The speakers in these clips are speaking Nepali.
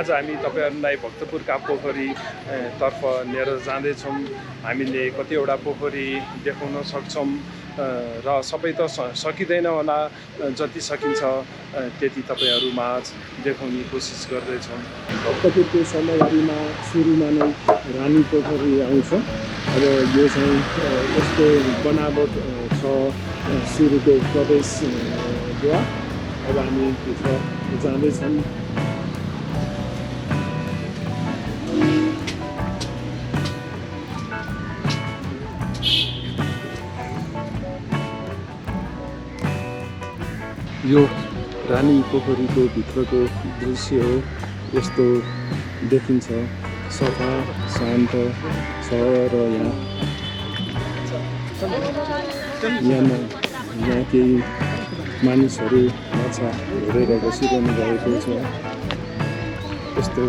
आज हामी तपाईहरुलाई भक्तपुरका पोखरी तर्फ लिएर जाँदैछौँ। हामीले कतिवटा पोखरी देखाउन सक्छौँ र सबै त सकिँदैन होला, जति सकिन्छ त्यति तपाईहरुमाझ देखाउने कोसिस गर्दैछौँ। भक्तपुरको समयमा सुरुमा नै रानी पोखरी आउँछ। अब यो चाहिँ यस्तो बनावट छ सुरुको प्रवेशद्वार। अब हामी भित्र जाँदैछौँ। यो रानी पोखरीको भित्रको दृश्य हो। यस्तो देखिन्छ, सफा शान्त छ र यहाँ केही मानिसहरू माछा हेरेर बसिरहनु भएको छ। यस्तो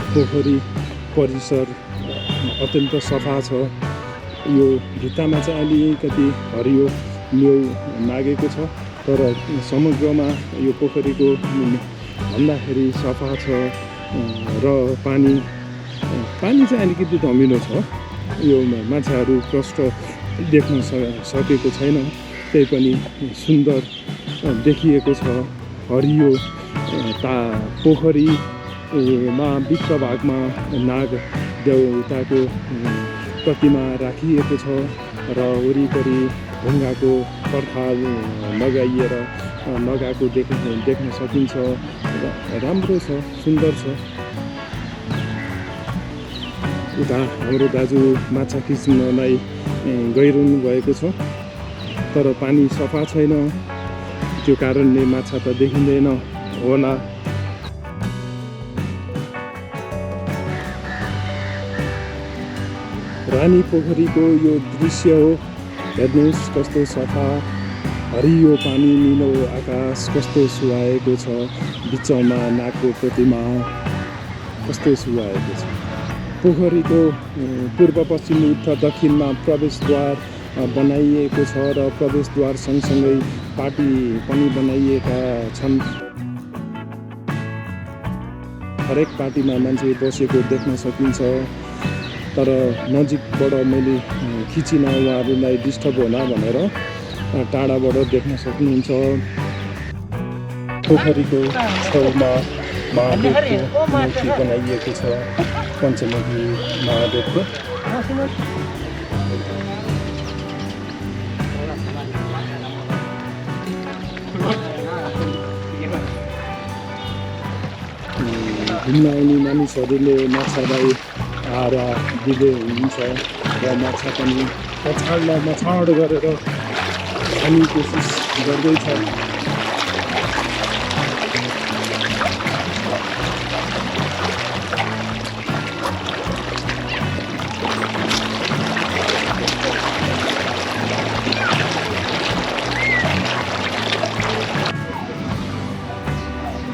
पोखरी परिसर अत्यन्त सफा छ। यो भित्तामा चाहिँ अलिकति हरियो न्यौ लागेको छ, तर समग्रमा यो पोखरीको भन्दाखेरि सफा छ र पानी चाहिँ अलिकति धमिलो छ। यो माछाहरू प्रष्ट देख्न सकेको छैन, त्यही पनि सुन्दर देखिएको छ। हरियो पोखरीमा भित्र भागमा नाग देवताको प्रतिमा राखिएको छ र वरिपरि ढुङ्गाको पर्खाल लगाएको देख्न सकिन्छ। राम्रो छ, सुन्दर छ। उता हाम्रो दाजु माछा खिच्नलाई गइरहनु भएको छ, तर पानी सफा छैन, त्यो कारणले माछा त देखिँदैन होला। रानी पोखरीको यो दृश्य हो। हेर्नुहोस् कस्तो सफा, हरियो पानी, निलो आकाश कस्तो सुहाएको छ। बिचमा नागको प्रतिमा कस्तो सुहाएको छ। पोखरीको पूर्व पश्चिम उत्तर दक्षिणमा प्रवेशद्वार बनाइएको छ र प्रवेशद्वार सँगसँगै पाटी पनि बनाइएका छन्। हरेक पाटीमा मान्छे बसेको देख्न सकिन्छ, तर नजिकबाट मैले खिचिन उहाँहरूलाई डिस्टर्ब होला भनेर टाढाबाट देख्न सक्नुहुन्छ। पोखरीको छेउमा महादेवको मूर्ति बनाइएको छ, पञ्चमुखी महादेवको। घुम्न आउने मानिसहरूले माछालाई आहारा दिँदै हुनुहुन्छ र माछा पनि मछाड गरेर खाने कोसिस गर्दैछ।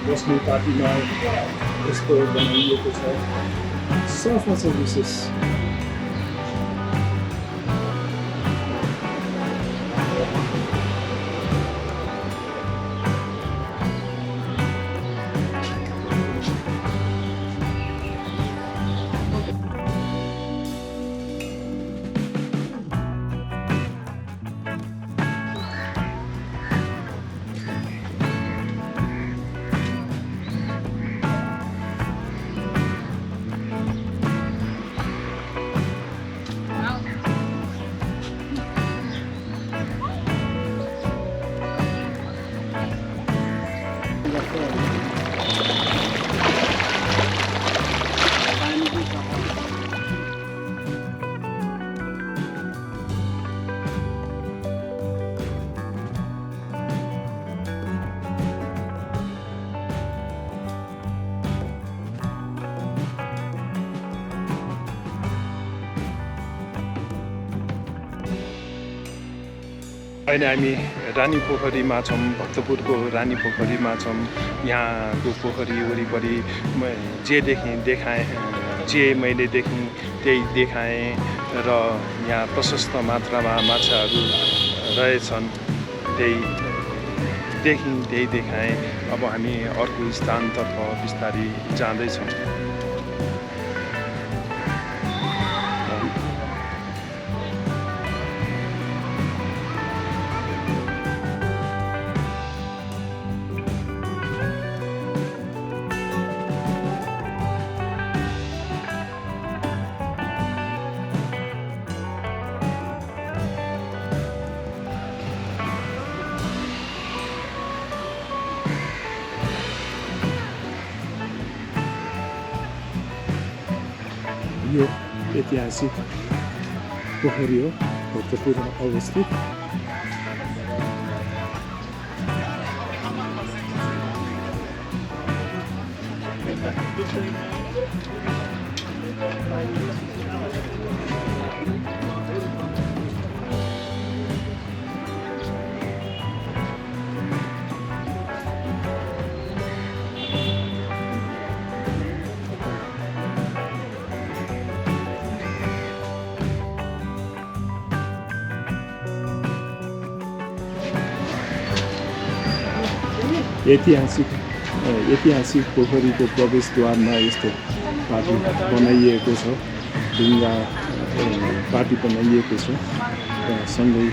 बस्ने पार्टीमा यस्तो बनाइएको छ, सफा छ विशेष। अहिले हामी रानी पोखरीमा छौँ, भक्तपुरको रानी पोखरीमा छौँ। यहाँको पोखरी वरिपरि जे देखाएँ जे मैले देखेँ त्यही देखाएँ र यहाँ प्रशस्त मात्रामा माछाहरू रहेछन्, त्यही देखाएँ। अब हामी अर्को स्थानतर्फ बिस्तारै जाँदैछौँ। यो ऐतिहासिक पोखरी हो, भक्तपुरमा अवस्थित। ऐतिहासिक पोखरीको प्रवेशद्वारमा यस्तो पाटी बनाइएको छ, ढुङ्गा पाटी बनाइएको छ र सँगै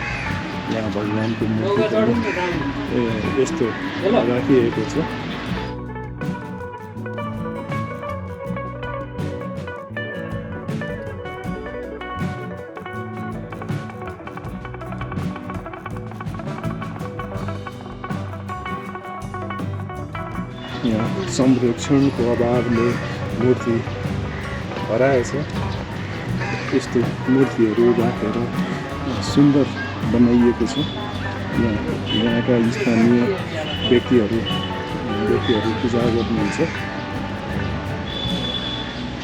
यहाँ भगवानको मूर्ति पनि यस्तो राखिएको छ। यहाँ संरक्षणको अभावले मूर्ति हराएछ। यस्तो मूर्तिहरू राखेर सुन्दर बनाइएको छ। यहाँका स्थानीय व्यक्तिहरू पूजा गर्नुहुन्छ।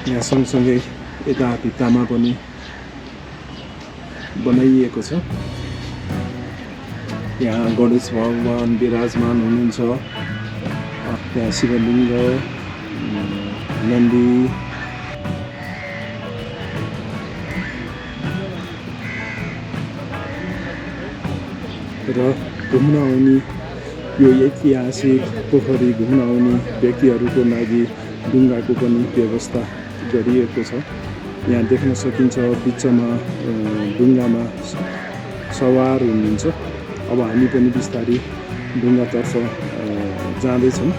यहाँ सँगसँगै यता भित्तामा पनि बनाइएको छ। यहाँ गणेश भगवान विराजमान हुनुहुन्छ। त्यहाँ शिवलिङ्ग, नन्दी, र घुम्न आउने यो ऐतिहासिक पोखरी घुम्न आउने व्यक्तिहरूको लागि ढुङ्गाको पनि व्यवस्था गरिएको छ। यहाँ देख्न सकिन्छ बिचमा ढुङ्गामा सवार हुनुहुन्छ। अब हामी पनि बिस्तारै ढुङ्गातर्फ जाँदैछौँ।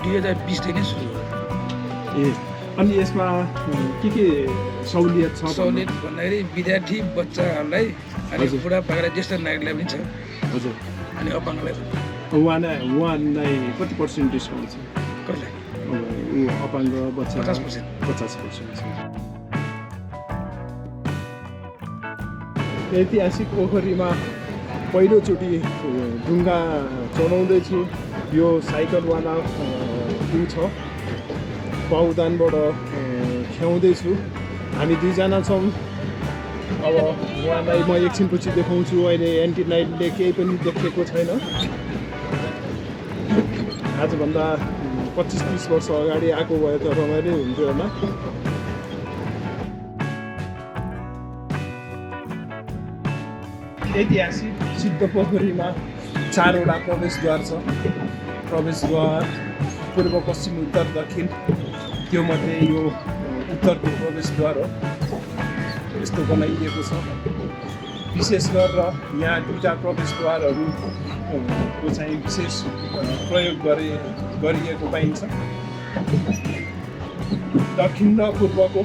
2020 देखि सुरु हो। अनि यसमा के सहुलियत छ? सहुलियत भन्दाखेरि विद्यार्थी बच्चाहरूलाई अनि बुढापाकालाई ज्येष्ठ नागरिकलाई पनि छ। हजुर। अनि अपाङ्गलाई पनि। उहाँलाई कति पर्सेन्ट डिस्काउन्ट छ? कसलाई? अपाङ्ग बच्चा 50%। 50% छ। ऐतिहासिक पोखरीमा पहिलोचोटि ढुङ्गा चढाउँदैछु। यो साइकलवाला छ, पाउदानबाट ख्याउँदैछु। हामी दुईजना छौँ। अब उहाँलाई म एकछिनपछि देखाउँछु। अहिले एन्टी लाइटले केही पनि देखेको छैन। आजभन्दा 25-30 वर्ष अगाडि आएको भए त रमाइलो हुन्थ्यो होला। ऐतिहासिक सिद्ध पोखरीमा 4वटा प्रवेशद्वार छ। प्रवेशद्वार पूर्व, पश्चिम, उत्तर, दक्षिण। त्यो मध्ये यो उत्तरको प्रवेशद्वार हो। यस्तो बनाइएको छ। विशेष गरेर यहाँ 2टा प्रवेशद्वारहरूको चाहिँ विशेष प्रयोग गरिएको पाइन्छ। दक्षिण र पूर्वको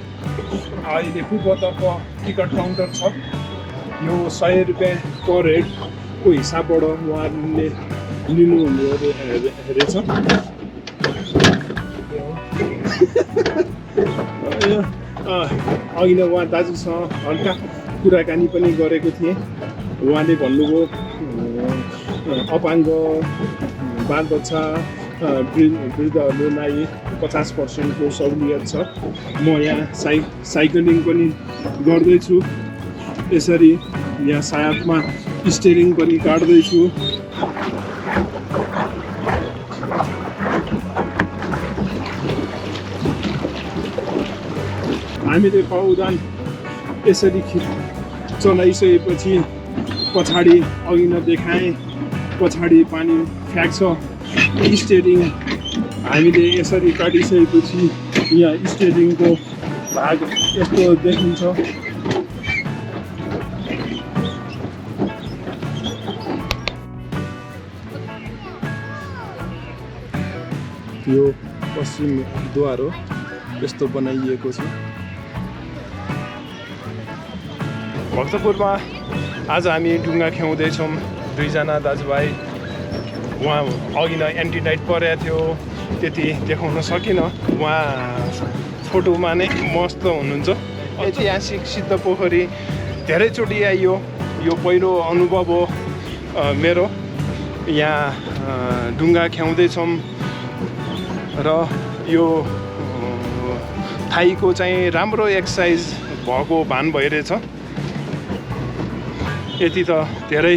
अहिले पूर्वतर्फ टिकट काउन्टर छ। यो 100 रुपियाँ पर हेडको हिसाबबाट उहाँहरूले लिनुहुने रहेछ। अघि नै उहाँ दाजुसँग हल्का कुराकानी पनि गरेको थिएँ। उहाँले भन्नुभयो अपाङ्ग बालबच्चा वृद्धहरूलाई 50%को सहुलियत छ। म यहाँ साइक्लिङ पनि गर्दैछु। यसरी यहाँ सायदमा स्टियरिङ पनि काट्दैछु। हामीले पाउदान यसरी चलाइसकेपछि पछाडि अघि नदेखाएँ पछाडि पानी फ्याँक्छ। स्टियरिङ हामीले यसरी काटिसकेपछि यहाँ स्टियरिङको भाग यस्तो देखिन्छ। यो पश्चिम द्वार हो, यस्तो बनाइएको छ। भक्तपुरमा आज हामी डुङ्गा खेल्दैछौँ। दुईजना दाजुभाइ, उहाँ अघि नै एन्टी नाइट परेको थियो, त्यति देखाउन सकिनँ। उहाँ फोटोमा नै मस्त हुनुहुन्छ। ऐतिहासिक सिद्ध पोखरी धेरैचोटि आइयो, यो पहिलो अनुभव हो मेरो। यहाँ डुङ्गा खेल्दैछौँ र यो थाईको चाहिँ राम्रो एक्सर्साइज भएको भान भइरहेछ। यति त धेरै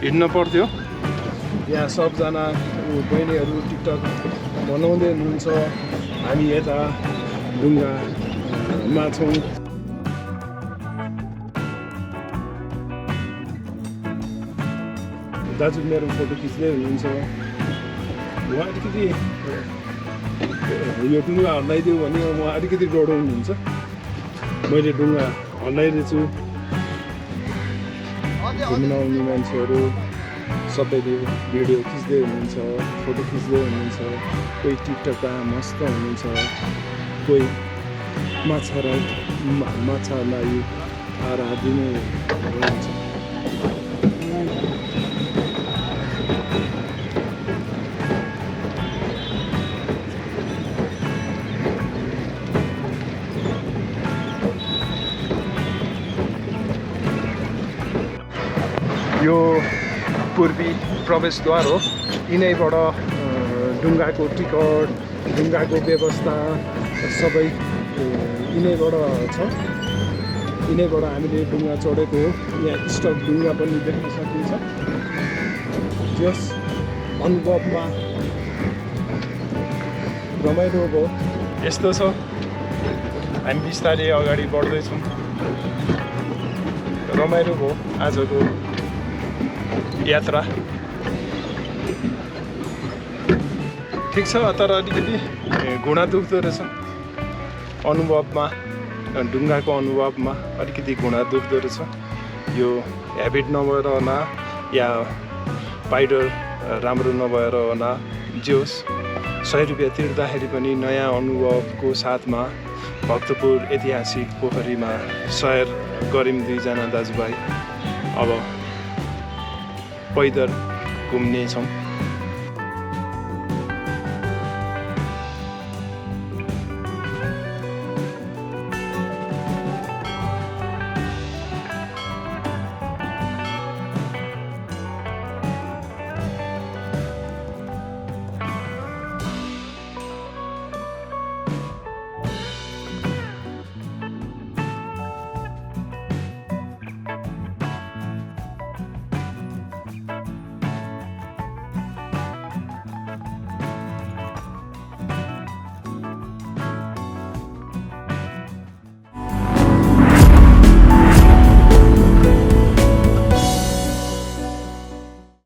हिँड्न पर्थ्यो। यहाँ सबजना बहिनीहरू टिकटक बनाउँदै हुनुहुन्छ। हामी यता डुङ्गामा छौँ। दाजु मेरो फोटो खिच्दै हुनुहुन्छ। उहाँ अलिकति यो डुङ्गा हल्लाइदियो भने उहाँ अलिकति डराउनुहुन्छ। मैले डुङ्गा हल्लाइरहेछु। घुम्न आउने मान्छेहरू सबैले भिडियो खिच्दै हुनुहुन्छ, फोटो खिच्दै हुनुहुन्छ। कोही टिकटकमा मस्त हुनुहुन्छ, कोही माछालाई आहारा दिने हुनुहुन्छ। यो पूर्वी प्रवेशद्वार हो। यिनैबाट डुङ्गाको टिकट, डुङ्गाको व्यवस्था सबै यिनैबाट छ। यिनैबाट हामीले डुङ्गा चढेको हो। यहाँ स्टक डुङ्गा पनि देख्न सकिन्छ। यस अनुभवमा रमाइलो भयो। यस्तो छ, हामी बिस्तारै अगाडि बढ्दैछौँ। रमाइलो भयो आजको यात्रा। ठिक छ, तर अलिकति घुँडा दुख्दो रहेछ। अनुभवमा, डुङ्गाको अनुभवमा अलिकति घुँडा दुख्दो रहेछ। यो ह्याबिट नभएर होला या पाइडर राम्रो नभएर होला, जे होस् 100 रुपियाँ तिर्दाखेरि पनि नयाँ अनुभवको साथमा भक्तपुर ऐतिहासिक पोखरीमा सैर गऱ्यौँ दुईजना दाजुभाइ। अब पैदल घुम्नेछौँ।